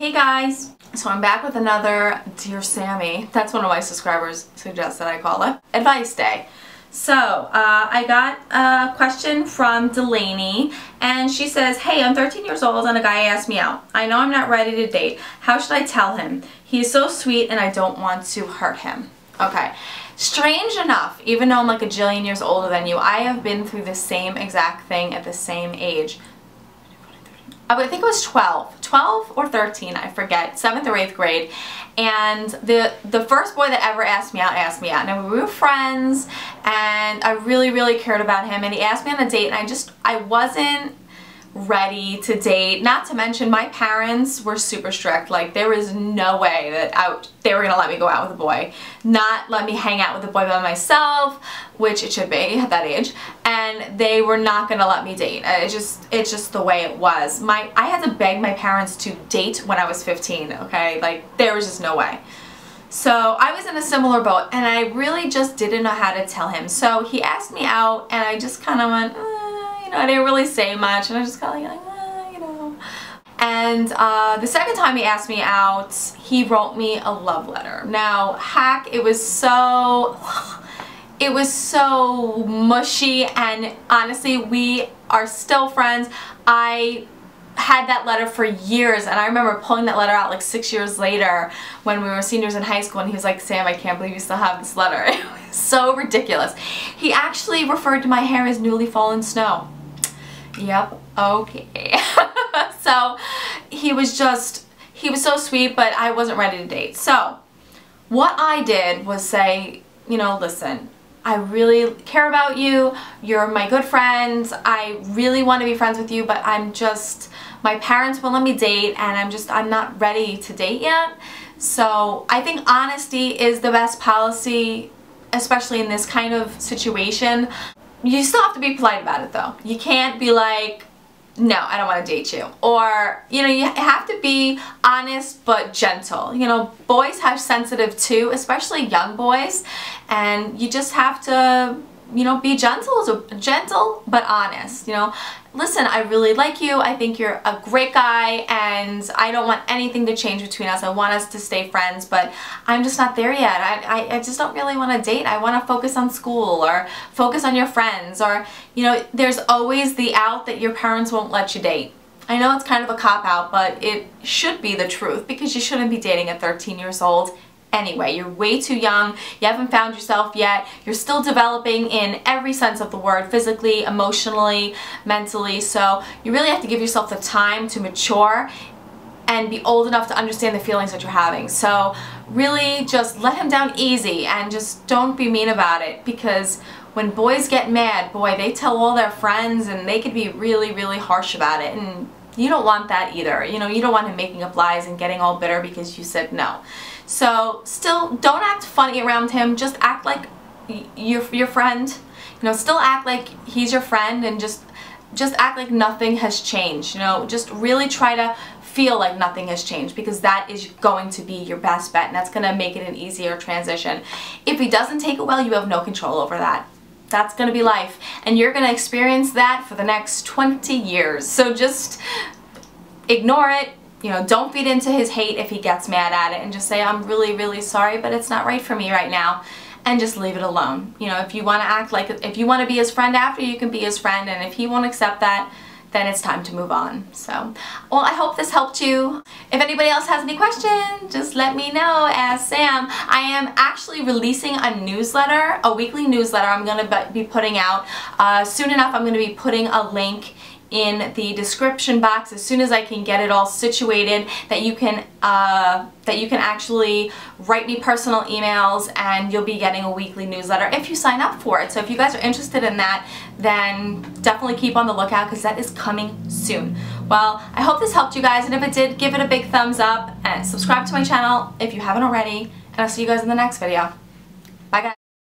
Hey guys, so I'm back with another Dear Sammy, that's one of my subscribers suggested I call it, advice day. So I got a question from Delaney and she says, hey, I'm 13 years old and a guy asked me out. I know I'm not ready to date. How should I tell him? He is so sweet and I don't want to hurt him. Okay, strange enough, even though I'm like a jillion years older than you, I have been through the same exact thing at the same age. I think it was 12 or 13, I forget, 7th or 8th grade, and the first boy that ever asked me out. And we were friends, and I really cared about him, and he asked me on a date, and I wasn't ready to date. Not to mention my parents were super strict. Like, there was no way that they were gonna let me go out with a boy, not let me hang out with a boy by myself, which it should be at that age, and they were not gonna let me date. It's just the way it was. I had to beg my parents to date when I was 15, okay? Like, there was just no way. So I was in a similar boat, and I really just didn't know how to tell him. So he asked me out, and I just kind of went, I didn't really say much, and I just kind of like, you know. And the second time he asked me out, he wrote me a love letter. Now, heck, it was so mushy, and honestly, we are still friends. I had that letter for years, and I remember pulling that letter out like 6 years later when we were seniors in high school, and he was like, Sam, I can't believe you still have this letter. It was so ridiculous. He actually referred to my hair as newly fallen snow. Yep, okay. So he was so sweet, but I wasn't ready to date. So what I did was say, you know, listen, I really care about you, you're my good friend, I really want to be friends with you, but my parents won't let me date, and I'm not ready to date yet. So I think honesty is the best policy, especially in this kind of situation. You still have to be polite about it though. You can't be like, no, I don't want to date you. Or, you know, you have to be honest but gentle. You know, boys have sensitive too, especially young boys, and you just have to, you know, be gentle but honest. You know, listen, I really like you, I think you're a great guy, and I don't want anything to change between us. I want us to stay friends, but I'm just not there yet. I just don't really want to date. I want to focus on school, or focus on your friends, or, you know, there's always the out that your parents won't let you date. I know it's kind of a cop-out, but it should be the truth, because you shouldn't be dating at 13 years old. Anyway, you're way too young, you haven't found yourself yet, you're still developing in every sense of the word, physically, emotionally, mentally, so you really have to give yourself the time to mature and be old enough to understand the feelings that you're having. So really just let him down easy, and just don't be mean about it, because when boys get mad, boy, they tell all their friends, and they could be really harsh about it, and you don't want that either. You know, you don't want him making up lies and getting all bitter because you said no. So still, don't act funny around him. Just act like your friend. You know, still act like he's your friend, and just act like nothing has changed. You know, just really try to feel like nothing has changed, because that is going to be your best bet, and that's going to make it an easier transition. If he doesn't take it well, you have no control over that. That's going to be life, and you're going to experience that for the next 20 years. So just ignore it. You know, don't feed into his hate if he gets mad at it, and just say, I'm really sorry, but it's not right for me right now, and just leave it alone. You know, if you want to act like, if you want to be his friend after, you can be his friend, and if he won't accept that, then it's time to move on. So, well, I hope this helped you. If anybody else has any questions, just let me know. Ask Sam. I am actually releasing a newsletter, a weekly newsletter I'm going to be putting out. Soon enough, I'm going to be putting a link in the description box as soon as I can get it all situated, that you can actually write me personal emails, and you'll be getting a weekly newsletter if you sign up for it. So if you guys are interested in that, then definitely keep on the lookout, because that is coming soon. Well, I hope this helped you guys, and if it did, give it a big thumbs up and subscribe to my channel if you haven't already, and I'll see you guys in the next video.